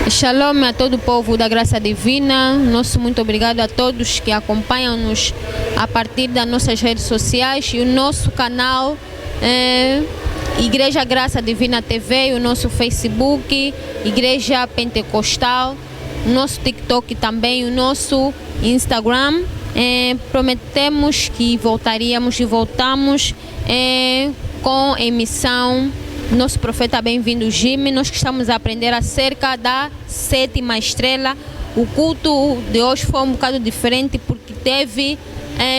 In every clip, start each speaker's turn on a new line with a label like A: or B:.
A: Shalom a todo o povo da Graça Divina. Nosso muito obrigado a todos que acompanham-nos a partir das nossas redes sociais e o nosso canal Igreja Graça Divina TV, o nosso Facebook, Igreja Pentecostal, o nosso TikTok também, o nosso Instagram. Prometemos que voltaríamos e voltamos com emissão. Nosso profeta bem-vindo Jimmy, nós que estamos a aprender acerca da 7ª estrela. O culto de hoje foi um bocado diferente porque teve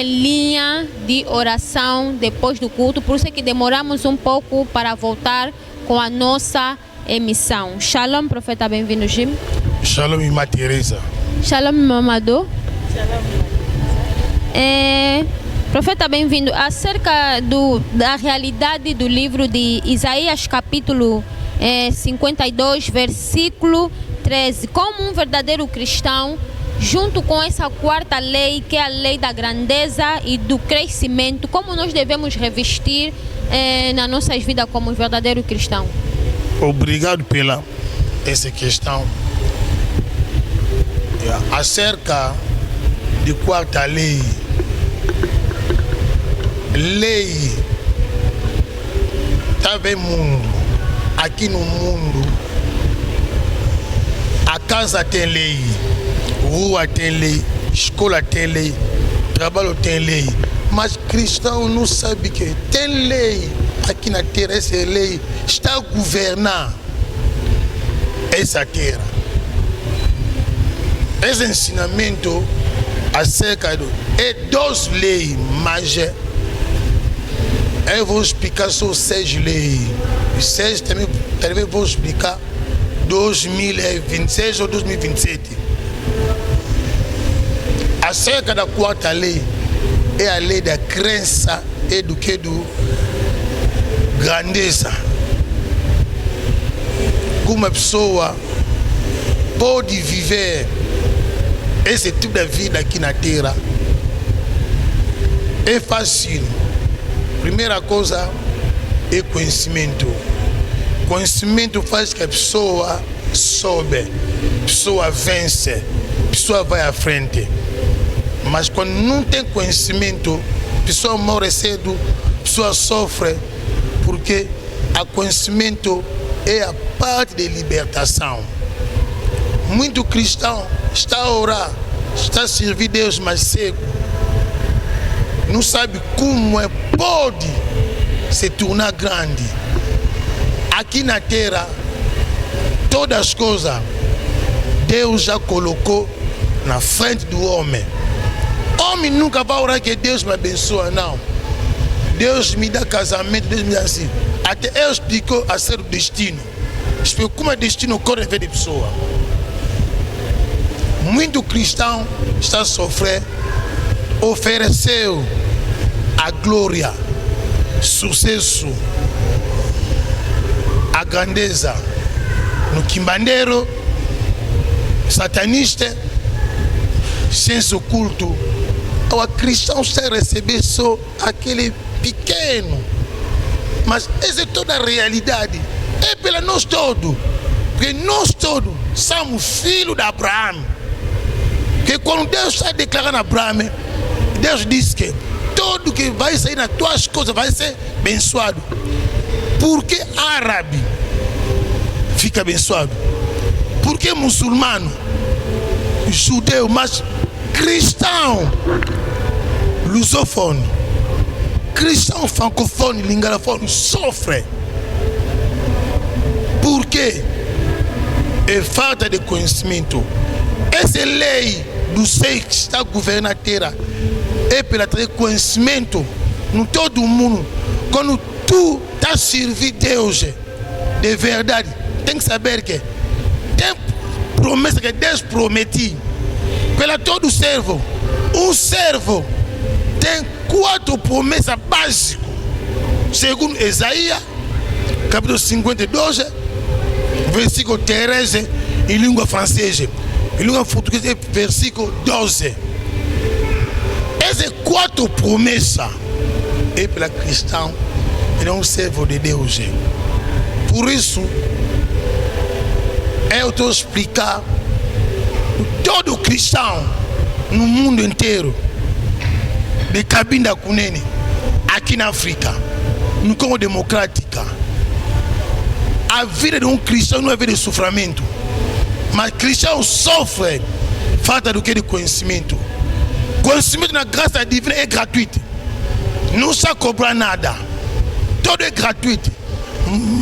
A: linha de oração depois do culto, por isso é que demoramos um pouco para voltar com a nossa emissão. Shalom, profeta bem-vindo Jimmy.
B: Shalom, irmã Teresa.
A: Shalom, Mamadou.
C: Shalom.
A: Profeta, bem-vindo. Acerca da realidade do livro de Isaías, capítulo 52, versículo 13. Como um verdadeiro cristão, junto com essa 4ª lei, que é a lei da grandeza e do crescimento, como nós devemos revestir nas nossas vidas como um verdadeiro cristão?
B: Obrigado pela essa questão. Acerca de 4ª lei. Lei está bem mundo. Aqui no mundo, a casa tem lei, rua tem lei, escola tem lei, trabalho tem lei. Mas cristão não sabe que tem lei aqui na terra. Essa lei está a governar essa terra. Esse ensinamento acerca de 2 leis, mas eu vou explicar só 6 leis. 6 também vou explicar 2026 ou 2027. Acerca da 4ª lei, é a lei da crença e do que do grandeza. Como uma pessoa pode viver esse tipo de vida aqui na terra? É fácil. Primeira coisa é conhecimento. Conhecimento faz que a pessoa sobe, a pessoa vence, a pessoa vai à frente. Mas quando não tem conhecimento, a pessoa morre cedo, a pessoa sofre, porque o conhecimento é a parte de libertação. Muito cristão está a orar, está a servir Deus, mas seco. Não sabe como pode se tornar grande. Aqui na terra, todas as coisas Deus já colocou na frente do homem. Homem nunca vai orar que Deus me abençoe, não. Deus me dá casamento, Deus me dá assim. Até eu explico a ser o destino. Explico como é destino corre de pessoa. Muito cristão está a sofrer. Ofereceu a glória, sucesso, a grandeza no quimbandeiro, satanista, senso oculto. O cristão está a receber só aquele pequeno. Mas essa é toda a realidade. É pela nós todos. Porque nós todos somos filhos de Abraão. Porque quando Deus está declarando a Abraão, Deus diz que tudo que vai sair nas tuas coisas vai ser abençoado. Porque árabe fica abençoado? Porque muçulmano, judeu, mas cristão, lusofone, cristão francofone, lingalofone, sofre. Por quê? É falta de conhecimento. Essa lei do sei que está governando a terra é pela ter conhecimento no todo o mundo. Quando tu estás a servir Deus de verdade, tem que saber que tem promessa que Deus promete pela todo servo. Um servo tem 4 promessas básicas, segundo Isaías, capítulo 52, versículo 13, em língua francesa. Em língua portuguesa, versículo 12. Essas 4 promessas é para cristão e não servo de Deus. Por isso, eu estou a explicar todo cristão no mundo inteiro, de Cabinda Kunene, aqui na África, no Congo Democrática. A vida de um cristão não é vida de sofrimento, mas cristão sofre falta do que de conhecimento. Conhecimento na graça divina é gratuito, não está cobrar nada, tudo é gratuito.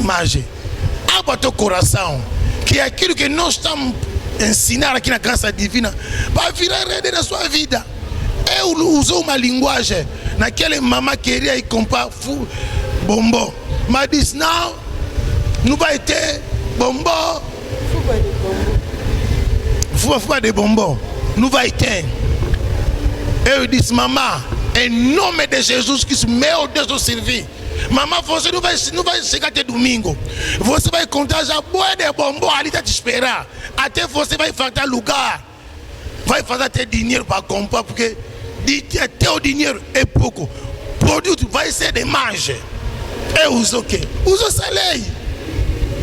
B: Mas abra teu coração, que aquilo que nós estamos ensinando aqui na graça divina vai virar rede da sua vida. Eu usei uma linguagem naquele mamãe queria ir comprar bombom, mas disse não vai ter bombom, fuba de bombom, não vai ter. Eu disse, mamãe, em nome de Jesus Cristo, meu Deus, eu servi. Mamãe, você não vai chegar até domingo. Você vai encontrar já boa de bombom ali para te esperar. Até você vai faltar lugar. Vai fazer até dinheiro para comprar, porque até o dinheiro é pouco. O produto vai ser de margem. Eu uso o quê? Uso essa lei.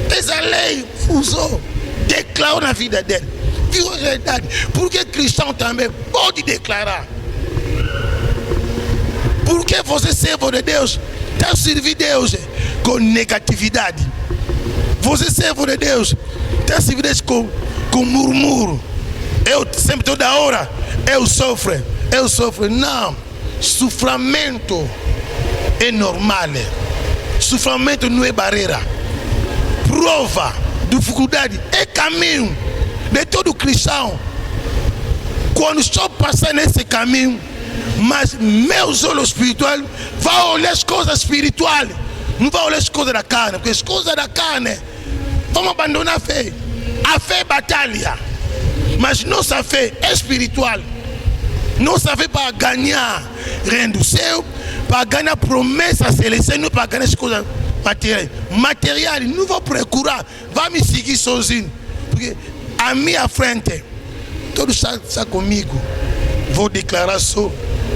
B: Essa lei usou. Declarou na vida dele. Viu a verdade. Porque cristão também pode declarar. Porque você servo de Deus, está servindo Deus com negatividade. Você servo de Deus, está servindo Deus com murmúrio. Eu sempre, toda hora, eu sofro. Não, sofrimento é normal. Sofrimento não é barreira. Prova, dificuldade é caminho de todo cristão. Quando estou passando nesse caminho, mas meus olhos espirituais vão olhar as coisas espirituais, não vão olhar as coisas da carne, porque as coisas da carne vamos abandonar a fé. A fé é batalha, mas nossa fé é espiritual. Nossa fé para ganhar reino do céu, para ganhar promessas celestiais, não para ganhar as coisas materiais. Material, não vou procurar, vai me seguir sozinho, porque à minha frente, todos estão comigo. Vou declarar só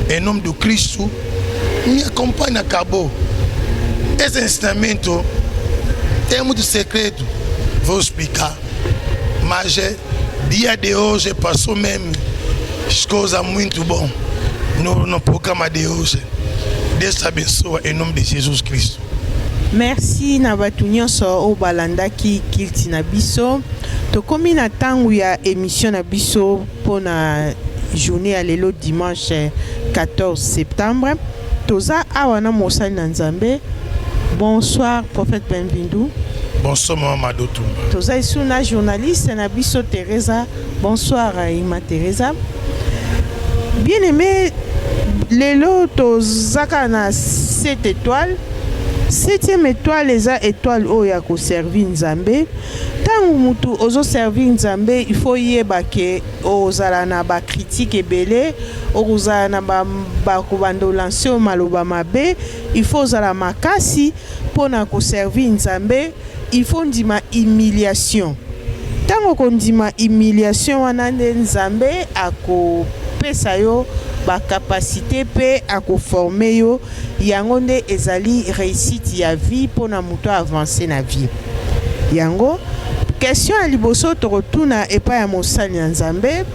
B: em nome do Cristo. Me acompanha, acabou. Esse ensinamento tem muito segredo, vou explicar. Mas dia de hoje passou mesmo coisas muito boas no programa de hoje. Deus te abençoe em nome de Jesus Cristo.
C: Merci na batu nyonso o balandaki kilti na biso. Tokomi na tangu ya émission na biso pona journée à lelo dimanche 14 septembre. Toza awana mosali na Nzambe. Bonsoir prophète Benvindu.
B: Bonsoir maman Mado Tumba.
C: Toza ici na journaliste na biso Teresa. Bonsoir Ima Teresa. Bien aimé, lelo tozaka na 7 étoiles. 7e étoile eza étoile oyo ko servir Nzambe. Tangu mutu ozo servir Nzambe, il faut yeba ke ozala na ba critique ebele, ozala na ba kobandolanse o maloba mabe, il faut ozala makasi pona ko servir Nzambe, il faut ndima humiliation. Tango kondima humiliation wana Nzambe ako pesa yo ba capacité pe ako former yo yango nde ezali réussite ya vie pona muto avancer na vie. Yango question à liboso to retourna et pas à mosali ya Nzambe.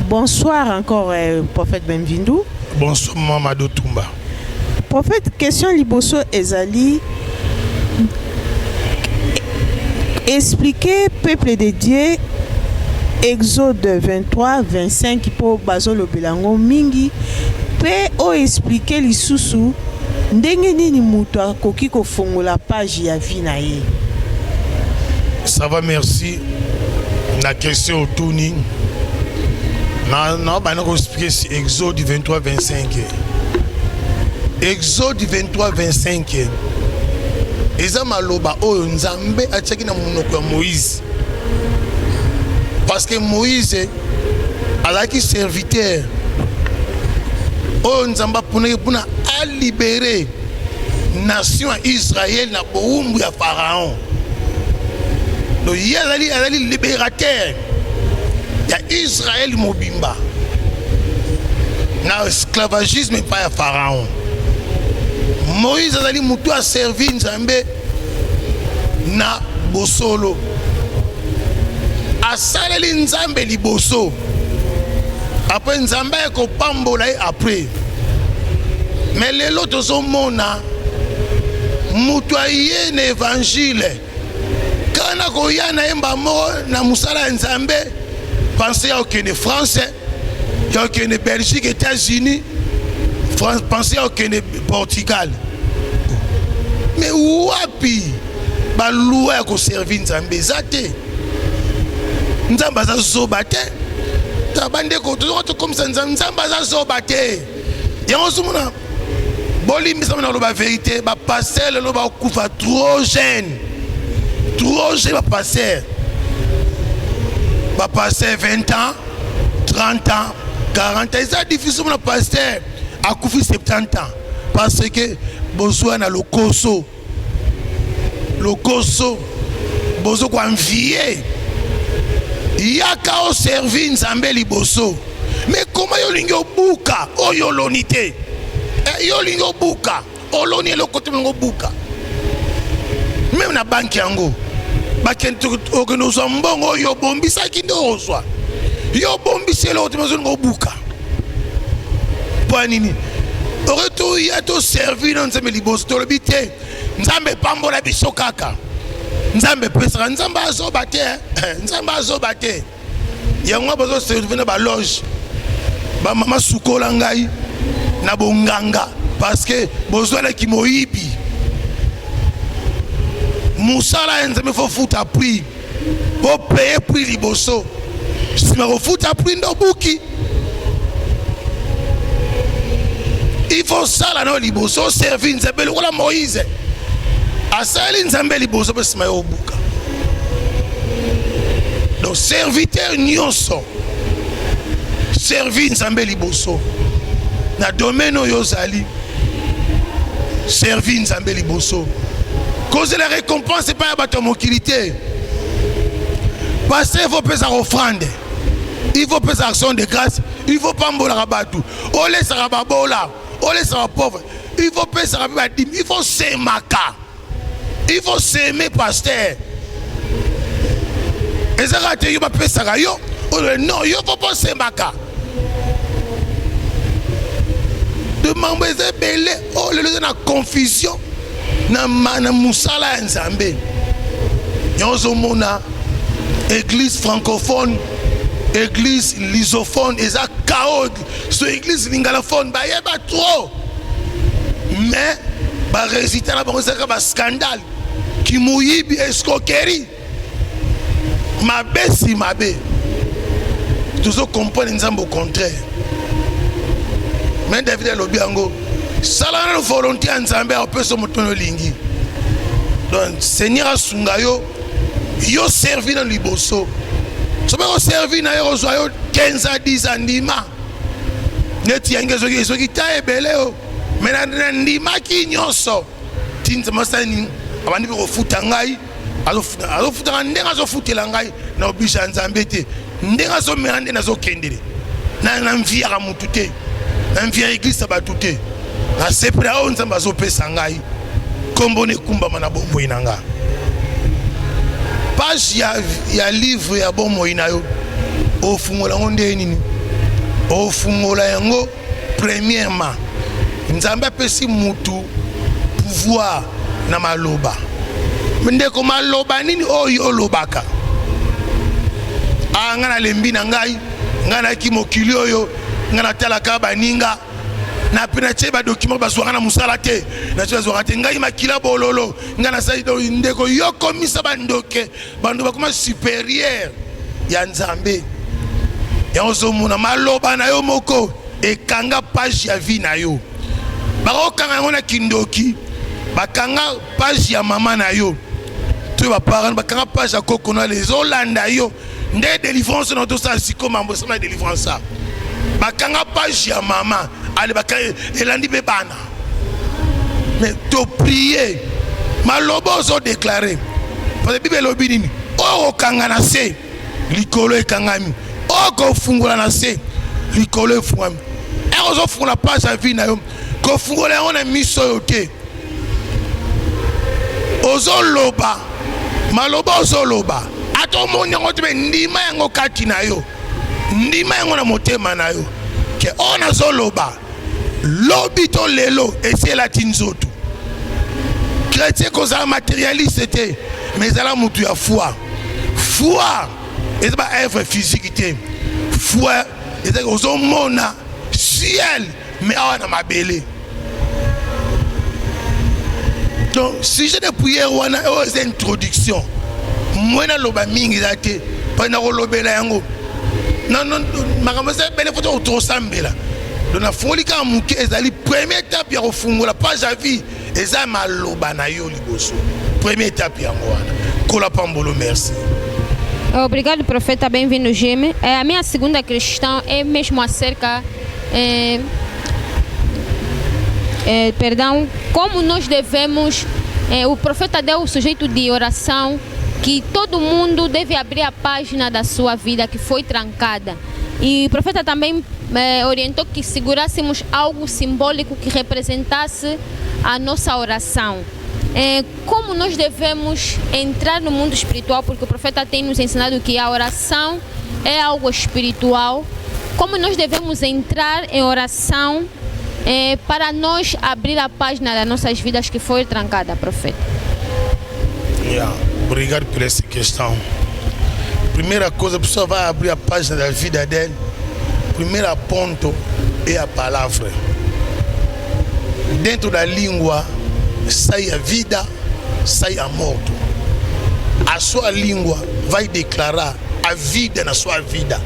C: Bonsoir encore prophète Benvindu.
B: Bonsoir Mamadou Tumba.
C: Prophète, question liboso ezali expliquer peuple de Dieu Exode 23, 25 pour Bazolo Belango mingi pe o expliquer lisusu ndenge nini mutu akoki kofongola page ya vie na ye.
B: Ça va, merci. La question autour non, bah non, expliquer Exode 23, 25. Exode 23, 25. Eza maloba oyo Nzambe atiaki na monoko ya Moïse. Parce que Moïse alaki serviteur. Oyo Nzambe pona a libérer nation Israël na boumbu ya Pharaon. Donc il y a les libérateurs. Il y a Israël mobimba. Na esclavagisme pas ya Pharaon. Moïse azali mutu a servi Nzambe na bosolo. asaleli nzambe liboso après nzambe ekopambola ye après. Mais lelo tozomona mutu aye na évangile kana koya na yemba moko na musala ya nzambe pense ya okende France, ya okende Belgique, États-Unis, pense ya okende Portugal. Mais wapi baluwa ya koservi nzambe eza te. Nzambe aza zoba te. Tabandeko tozokomisa nzambe aza zoba te. Yango somona bolimbisa na loba vérité ba passer le loba kufa trop jeune ba passer 20 ans 30 ans 40 ans. C'est difficile pour passer à kufi 70 ans parce que besoin na lokoso bozo kwa envier yaka o servir nzambe liboso. Mais comment yo lingo buka oyo lonité yo lingo buka oloni le côté lingo buka même na banque yango bakento okenozo mbongo yo bombisa kindozwa yo bombisa le côté lingo buka pour nini oreto ya to servir dans nzambe liboso to lobité nzambe pambola biso kaka nzambe pesa nzambe azoba te yango bazo servir na ba loge ba mama sukola ngai na bonganga parce que besoin ki moyibi musala nzambe fo futa prix po payer prix liboso sima ko futa prix ndo buki il faut sala no liboso servir nzambe lokola Moïse asali nzambe liboso pe sima yo buka. Donc serviteur nyonso servir nzambe liboso na domaine oyo zali servir nzambe liboso cause la récompense c'est pas bato mokilité parce qu'il faut payer offrande, il faut payer action de grâce, il faut pas mbola rabatu on laisse rababola on laisse pauvre, il faut payer rabadim, il faut s'aimer, il faut s'aimer pasteur et ça rate yo ba pesa yo non yo faut pas s'aimer de membres belé oh le na confusion na musala ya nzambe nyonso mona église francophone église lusophone eza chaos so église lingalophone ba yeba trop mais ba résultat na bango saka ba scandale ki muyibi escroquerie mabe toujours comprendre nzambe au contraire. Mais David Lobiango, salana no volonté nzambe a peut so motono lingi. Donc Seigneur Sungayo, yo servi dans liboso. So ba servi na yo zo yo 15 à 10 andima. Neti yangezo ki ta ebele o. Mais na ndima ki nyonso. Tinza masani abandi ko futa ngai. Azofuta ndenga azofutela ngai na obisha nzambe te. Ndenga azomenda na zokendele. Na mvia ka mutu te. Envia église batute na sepra on nzamba zo pesa ngai kombo ne kumba mana bombo inanga page ya livre ya bombo inayo ofungola ngonde nini ofungola yango premièrement nzamba pesi mutu pouvoir na maloba ndeko maloba nini oyo lobaka ngana lembi na ngai ngana ki mokili oyo ngana tala ka baninga na pina cheba document bazwa na musala te na cheba te ngai makila bololo ngana sai do ndeko yo komisa bandoke bando bakoma supérieur ya nzambe ya ozomuna maloba na yo moko ekanga page ya vie na yo bakokanga ngona kindoki bakanga page ya mama na yo tu ba parents bakanga page ya kokona les olanda yo nde délivrance no to sa siko mambo sama délivrance ça bakanga page ya mama ale bakay elandi bebana mais to prier malobo zo déclarer parce que bible lobi nini o kanga na se likolo ekangami o ko fungula na se likolo efungami e zo fungula page ya vie na yo ko fungula on a miso yo te ozo loba malobo ozo loba atomoni yango te ndima yango kati na yo ndima yango na motema na yo ke on azoloba lobi to lelo esielati nzoto chrétien kozala matérialiste te mais ezala mutu ya foi eza ba œuvre physique te foi eza ozomona ciel mais awa na mabele. Donc sujet de prière wana c'est introduction moi na loba mingi date pendant ko lobela yango non makambo se bele foto otosambela donc na folika muke ezali première étape ya kofungola page à vie eza maloba na yo liboso première étape ya wana kola pambolo. Merci.
A: Obrigado, profeta, bem-vindo, Jimmy. A minha segunda questão é mesmo acerca perdão, como nós devemos, o profeta deu o sujeito de oração que todo mundo deve abrir a página da sua vida que foi trancada. E o profeta também orientou que segurássemos algo simbólico que representasse a nossa oração. Como nós devemos entrar no mundo espiritual, porque o profeta tem nos ensinado que a oração é algo espiritual. Como nós devemos entrar em oração para nós abrir a página das nossas vidas que foi trancada, profeta?
B: Obrigado por essa questão. Primeira coisa, a pessoa vai abrir a página da vida dele. Primeiro ponto é a palavra. Dentro da língua sai a vida, sai a morte. A sua língua vai declarar a vida na sua vida.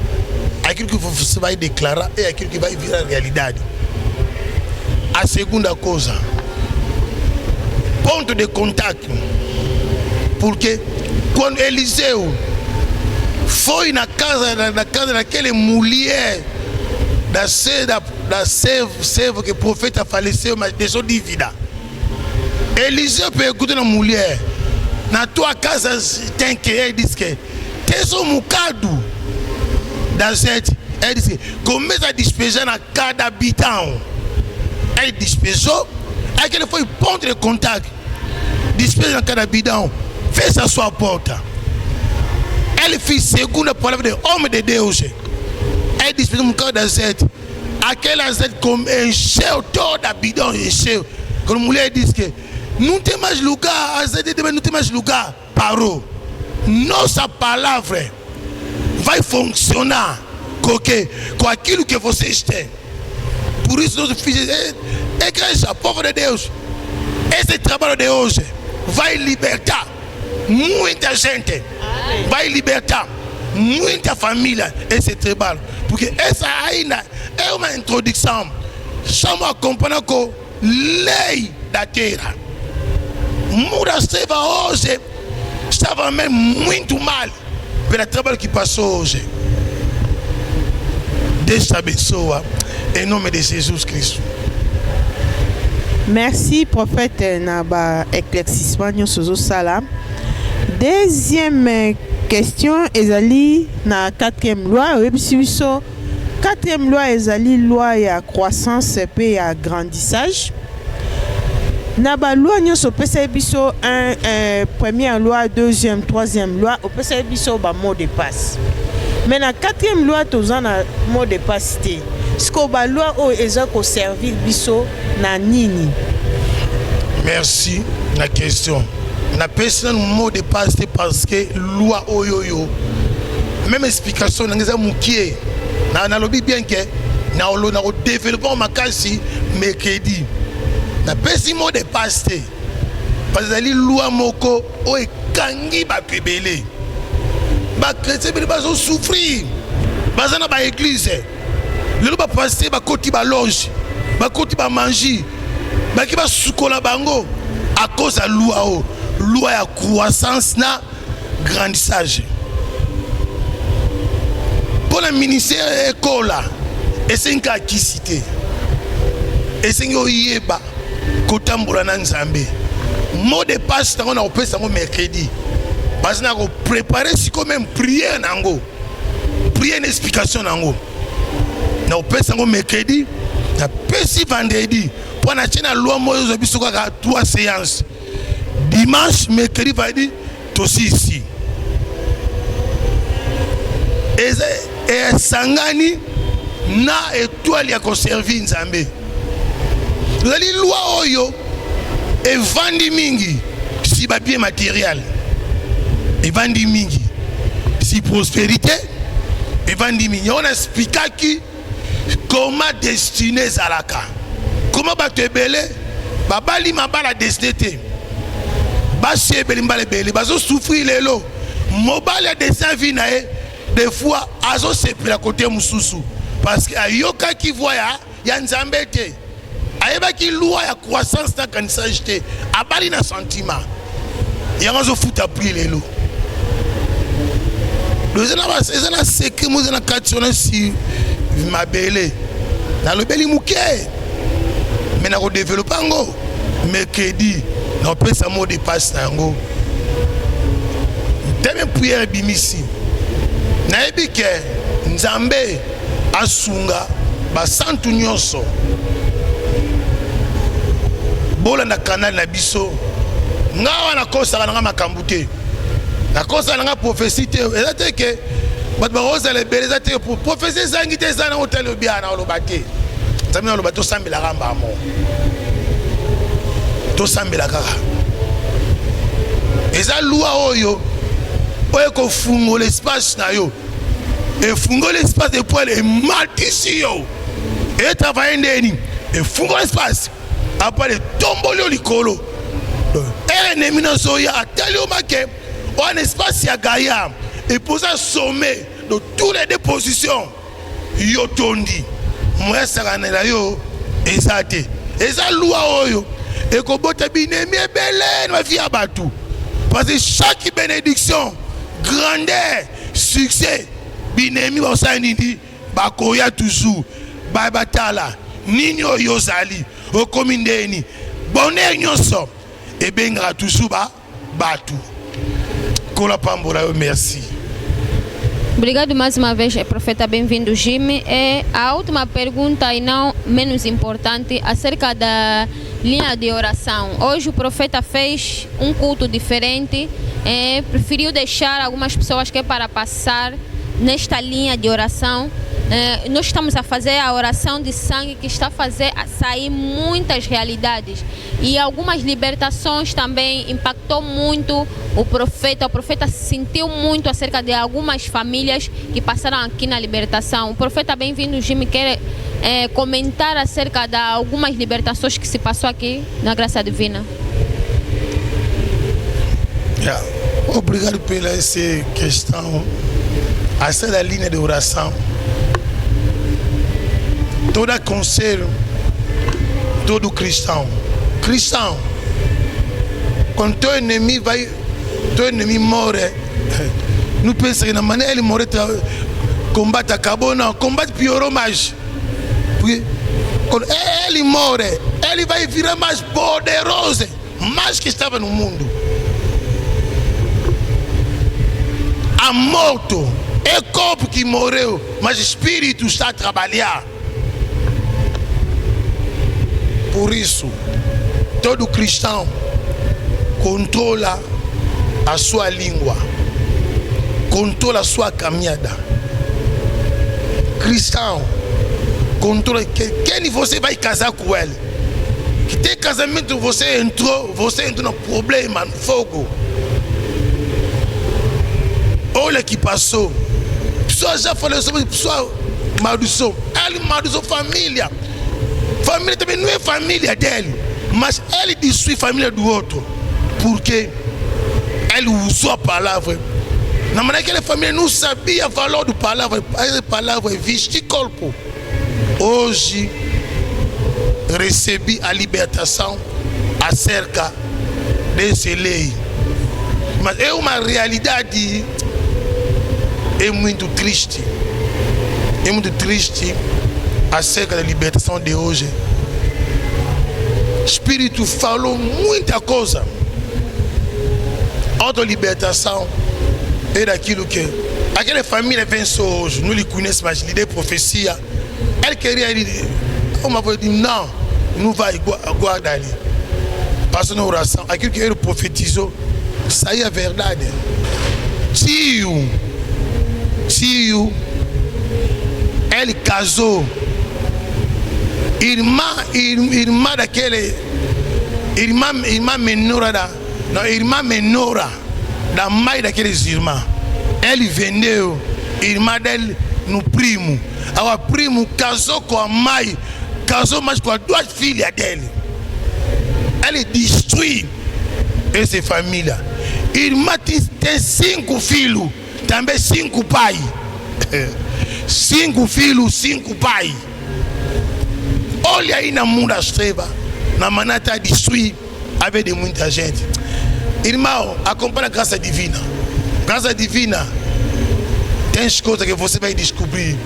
B: Aquilo que você vai declarar é aquilo que vai virar realidade. A segunda coisa, ponto de contato. Porque quando Eliseu foi na casa daquela mulher da serva que o profeta faleceu, mas deixou dívida. Eliseu perguntou na mulher, na tua casa tem que? Ele disse que tem só um bocado da gente. Ele disse, começa a despejar na cada habitão. Ele despejou, aí que ele foi ponto de contato. Despeja na cada habitão, fecha a sua porta. Ele fez segunda palavra de homem de Deus. Ele despejou um bocado da gente. Aquela gente encheu toda a bidão, encheu. Quando a mulher disse que não tem mais lugar, a gente também não tem mais lugar, parou. Nossa palavra vai funcionar com aquilo que vocês têm. Por isso nós fizemos, igreja, povo de Deus, esse trabalho de hoje vai libertar muita gente, vai libertar muita família, esse trabalho, porque essa ainda é uma introdução. Estamos acompanhando com lei da terra. Muda Seva hoje estava mesmo muito mal pelo trabalho que passou hoje. Deus te abençoe em nome de Jesus Cristo.
C: Merci, prophète, Naba éclaircissement sur Sala. Deuxième question, ezali na quatrième loi. Quatrième loi, ezali loi ya croissance et ya grandissage. Naba loi nyonso pesa biso première loi, deuxième, troisième loi, au pesa biso ba mot de passe. Mais la quatrième loi tozana mot de passe te. Sko ba loi o eza ko servir biso na nini?
B: Merci la question. Na personne mot de passe parce que loi oyoyo. Même explication ngeza mukie. Na lobi bien que na développement makasi mercredi. Na pesi mot de passe parce que li loi moko o ekangi ba pebele. Ba chrétien ba zo souffrir. Bazana ba église. Le ba passer ba koti ba loge, ba koti ba manger, ba ki ba sukola bango à cause de loi ya croissance na grandissage. Pour le ministère école et c'est une cité. Et c'est une yeba kotambola na nzambe. Mot de passe on a opé sango mercredi. Parce que on préparer si quand même prière nango. Prière une explication nango. Na opesa ngo mercredi na pesi vendredi pour na chena loi moyo biso ka 3 séances dimanche mercredi vendredi to ici esangani na étoile ya koservi nzambe. Ezali loi oyo evandi mingi si ba bien matériel, evandi mingi si prospérité, evandi mingi. On expliqua qui comment destiné zalaka, comment ba te belé babali mabala destiné basi ebeli mbala ebeli bazo souffrir lelo mobali a dessin vie na ye des fois azo sepela côté mususu parce que ayoka ki voya ya nzambe te ayeba ki loi ya croissance na kanisa te abali na sentiment yango zo futa pri lelo ezana secret mo ezana kationa si mabele na lobeli muke mais na ko développer ngo mercredi na pesa mo de passe nango teme prière bimisi na ebike nzambe asunga ba santu nyonso bola na canal na biso ngawa na kosa na makambu te na kosa na prophétie te ezate ke bat ba rosa le beleza te pour prophétie zangi te zana hotel obia na olobate nzambe na lobato sambela ramba mo to sambela kaka eza loi oyo oyo ko fungo l'espace na yo et fungo l'espace de poil et matisi yo et travailler ndeni et fungo l'espace après le tombolo likolo et ennemi na soya atali o make un espace ya Gaïa et poser sommet de toutes les deux positions yo tondi moi sakanela yo ezate eza loi oyo et ko bota binemi ebele na vie abatu parce que chaque bénédiction grandeur succès binemi basanidi bakoya toujours batala nini oyo zali okomi ndeni bonheur nyonso ebengaka toujours batu kola pambola yo merci.
A: Obrigado mais uma vez, profeta, bem-vindo, Jimmy. E a última pergunta, e não menos importante, acerca da linha de oração. Hoje o profeta fez um culto diferente, preferiu deixar algumas pessoas que é para passar nesta linha de oração. Nós estamos a fazer a oração de sangue que está a fazer sair muitas realidades e algumas libertações também impactou muito o profeta. O profeta sentiu muito acerca de algumas famílias que passaram aqui na libertação. O profeta, bem-vindo, Jimmy, quer comentar acerca de algumas libertações que se passou aqui na Graça Divina.
B: Obrigado pela essa questão. Essa é a linha de oração. Todo conselho, todo cristão, quando teu inimigo vai, teu inimigo morre, não pensa que na maneira ele morre, combate acabou, não, combate piorou mais, porque quando ele morre, ele vai virar mais poderoso, mais que estava no mundo. A morte é corpo que morreu, mas o espírito está a trabalhar. Por isso, todo cristão controla a sua língua, controla a sua caminhada. Cristão controla quem você vai casar com ele. Que tem casamento você entrou no problema, no fogo. Olha que passou. Pessoa já falou sobre pessoa maldição. Ele maldição família. Família também não é família dele, mas ele destrói a família do outro, porque ele usou a palavra. Na maneira que aquela família não sabia o valor da palavra, a palavra é vestir corpo. Hoje recebi a libertação acerca dessa lei, mas é uma realidade, é muito triste acerca da libertação de hoje. O Espírito falou muita coisa. Outra libertação é daquilo que aquela família venceu hoje, não lhe conhece mais, lhe deu profecia. Ele queria ir, uma vez disse, não vai, guarda ali. Passou na oração, aquilo que ele profetizou, saiu a verdade. Se tio, ele casou. Irmã daquele, irmã menora da mãe daqueles irmãos. Ele vendeu irmã dele no primo. Agora o primo casou com a mãe, casou mais com as duas filhas dele. Ele destruiu essa família. Irmã tem 5 filhos, também 5 pais. 5 filhos, 5 pais. Olha aí na mundo das trevas, na manata destruir a vida de muita gente. Irmão, acompanha a graça divina. Graça divina, tem coisas que você vai descobrir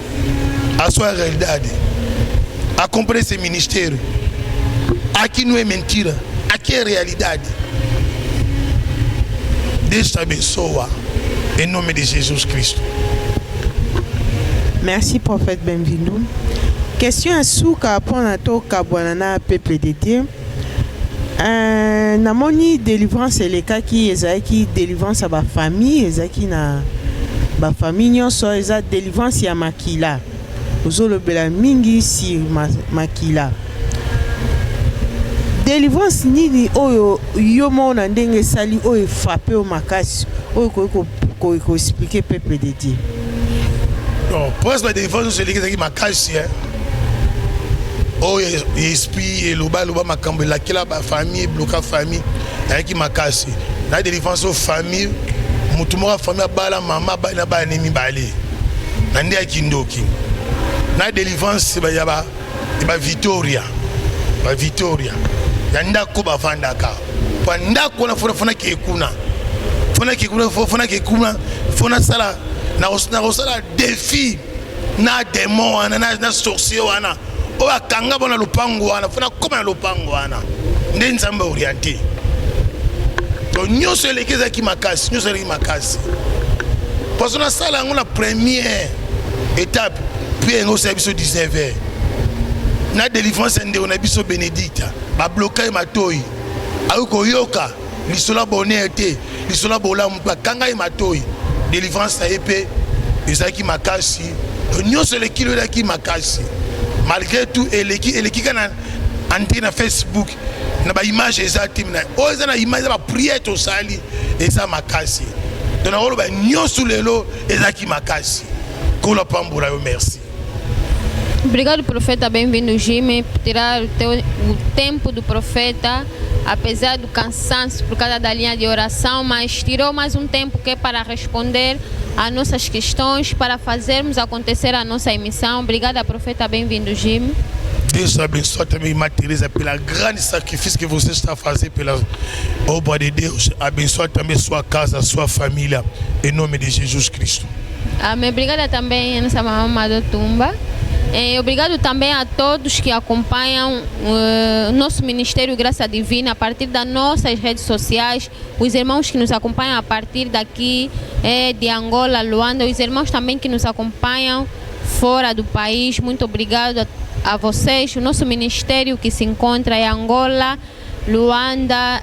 B: a sua realidade. Acompanhe esse ministério. Aqui não é mentira, aqui é realidade. Deus te abençoe em nome de Jesus Cristo.
C: Merci, prophète Benvindo. Question à souka pour nato kabwanana peuple de Dieu. Namoni délivrance eleka ki ezaki délivrance à ba famille, ezaki na ba famille nyonso eza délivrance ya makila. Ozolobela mingi si makila. Délivrance nini oyo yomo na ndenge sali oyo frappé au makasi oyo ko expliquer peuple de Dieu.
B: Non, pour la délivrance c'est l'église qui makasi oh esprit et loba makambo la kila ba famille bloquer famille avec makasi la délivrance aux familles mutumora famille bala mama bana ba nemi balé na ndia kindoki na délivrance ba yaba ba Victoria ya ndako ba vandaka pa ndako na fona kekuna fona sala na sala défi na démon wana na sorcier wana o akanga bona lupango wana fona koma lupango wana nde nzambe orienté to nyonso elekeza ki makasi parce que na sala ngona première étape puis ngo service 19h na délivrance nde on a biso bénédicta ba bloquer matoi ayuko yoka lisola bonete lisola bola mpa kanga matoi délivrance a épée ezaki makasi nyonso le kilo daki makasi malgré tout eleki kana entrer na Facebook na ba image ezati na o eza na image ba prière to sali eza makasi donc na ba nyonso lelo ezaki makasi ko la pambura yo merci.
A: Obrigado, profeta, bem-vindo, Jimmy, por tirar o tempo do profeta, apesar do cansaço por causa da linha de oração, mas tirou mais um tempo que é para responder às nossas questões, para fazermos acontecer a nossa emissão. Obrigada, profeta, bem-vindo, Jimmy.
B: Deus abençoe também, irmã Teresa, pelo grande sacrifício que você está fazendo pela obra de Deus. Abençoe também sua casa, sua família, em nome de Jesus Cristo.
A: Amém. Obrigada também a nossa mamãe do Tumba. Obrigado também a todos que acompanham o nosso Ministério Graça Divina a partir das nossas redes sociais, os irmãos que nos acompanham a partir daqui de Angola, Luanda, os irmãos também que nos acompanham fora do país. Muito obrigado a vocês. O nosso ministério que se encontra em Angola, Luanda,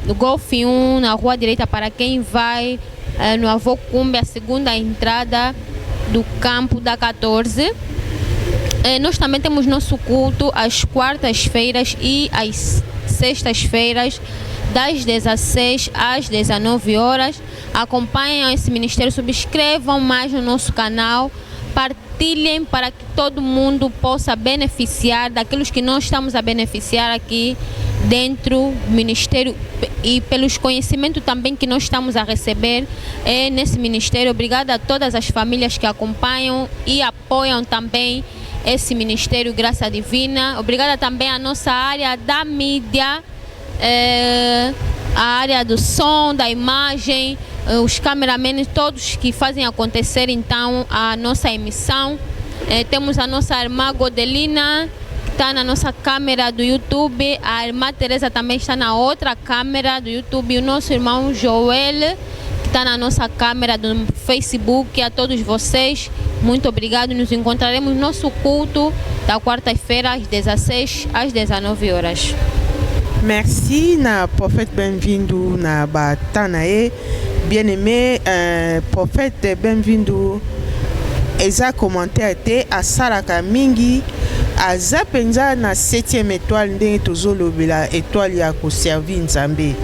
A: no Golfe 1, na Rua Direita para quem vai, no Avô Cumbe, a segunda entrada do campo da 14. Nós também temos nosso culto às quartas-feiras e às sextas-feiras, das 16 às 19 horas. Acompanhem esse ministério, subscrevam mais no nosso canal, partilhem para que todo mundo possa beneficiar daqueles que nós estamos a beneficiar aqui dentro do ministério e pelos conhecimentos também que nós estamos a receber nesse ministério. Obrigada a todas as famílias que acompanham e apoiam também esse ministério Graça Divina. Obrigada também à nossa área da mídia, a área do som, da imagem, os cameramans, todos que fazem acontecer então a nossa emissão. Temos a nossa irmã Godelina, que está na nossa câmera do YouTube. A irmã Teresa também está na outra câmera do YouTube. E o nosso irmão Joel, que está na nossa câmera do Facebook. A todos vocês, muito obrigado. Nos encontraremos no nosso culto da quarta-feira às 16 às 19 horas.
C: Merci na prophète Benvindo na batanae bien-aimé prophète Benvindu eza commentaire te asalaka mingi aza penza na 7e étoile ndenge tozolobela étoile ya koservi nzambe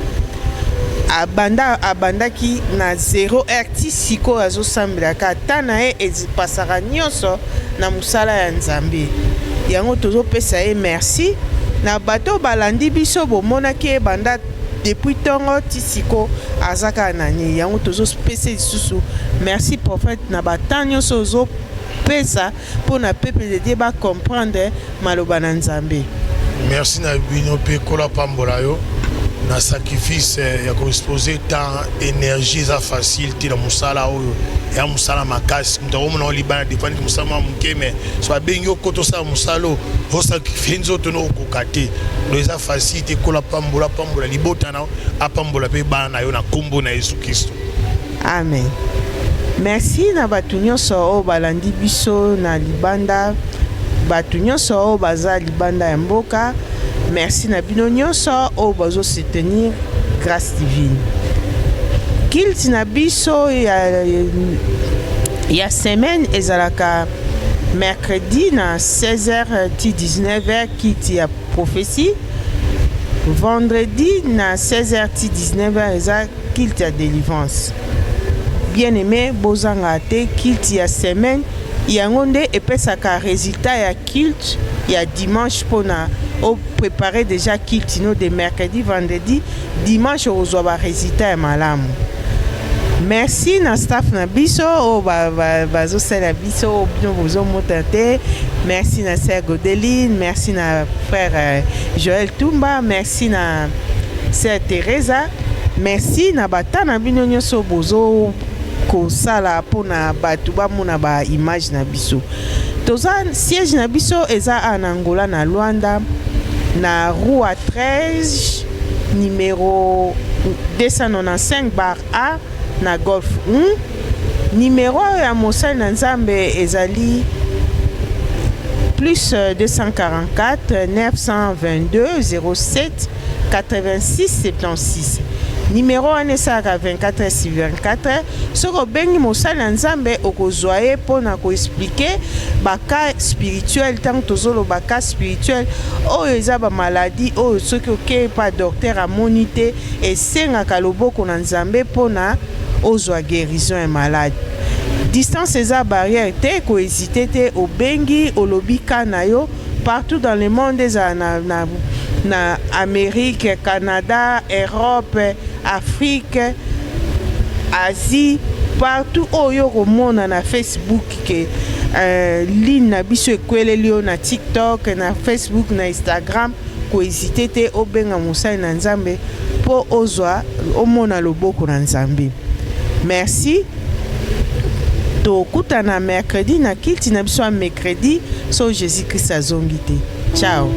C: abandaki na 0 heure siko azosambelaka ata na ye ezipasaka nyonso na mosala ya nzambe yango tozopesa ye merci na bato balandi biso bomonaki ebanda depuis ntongo ti siko azaka nani yango tozopesa lisusu merci prophète na batan nyonso ozopesa mpo na peuple de Dieu bacomprendre maloba na nzambe.
B: Merci na bino mpe kola pambola yo na sacrifice ya koexpose temps énergie eza facile te na mosala oyo ya mosala makasi moto akomona olibana defandi mosala mwa moke me so abengi oko tosala mosala oyo osakrifie nzoto na okoka te lo eza facile te kola pambola libota na apambola mpe bana na yo na kombo na Yesu Kristo.
C: Amen. Merci na bato nyonso oyo balandi biso na libanda bato nyonso oyo baza libanda ya mboka. Merci na bino nyonso oyo bazo soutenir Grâce Divine. Kilt na biso ya semaine ezalaka mercredi na 16h ti 19h kilt ya prophétie. Vendredi na 16h ti 19h eza kilt ya délivrance. Bien-aimé bozanga te kilt ya semaine yango nde epesaka résultat ya kilt ya dimanche pona o préparer déjà kilt no de mercredi vendredi dimanche ozwa ba résultat ya malamu. Merci na staff na biso o bazosala biso bino bozomota te. Merci na sœur Godeline, merci na frère Joël Tumba, merci na sœur Teresa, merci na bata na bino nyonso bozo kosala pona batu bamona ba image na biso. Toza siège na biso eza en Angola na Luanda na rue 13 numéro 295 bar A na Golf 1. Numéro ya mosali na Nzambe ezali plus 244 922 07 86 76. Numéro wana esaka 24/24. Soko bengi mosali na Nzambe okozwa ye mpona koexplike baka spirituel ntango tozoloba baka spirituel oyo eza bamaladi oyo soki okei pa docteur amoni te esengaka loboko na Nzambe mpona ozwa guérison ya malade. Distance eza barrière te kohésite te obengi olobika na yo partout dans le monde eza na Amérique, Canada, Europe, Afrique, Asie, partout oyo komona na Facebook ke ligne na biso ekweleli yo na TikTok, na Facebook, na Instagram kohésite te obenga mosali na Nzambe po ozwa omona loboko na Nzambe. Merci. Tokuta na mercredi na kilti na biso mercredi so Jésus Christ azongi te. Ciao.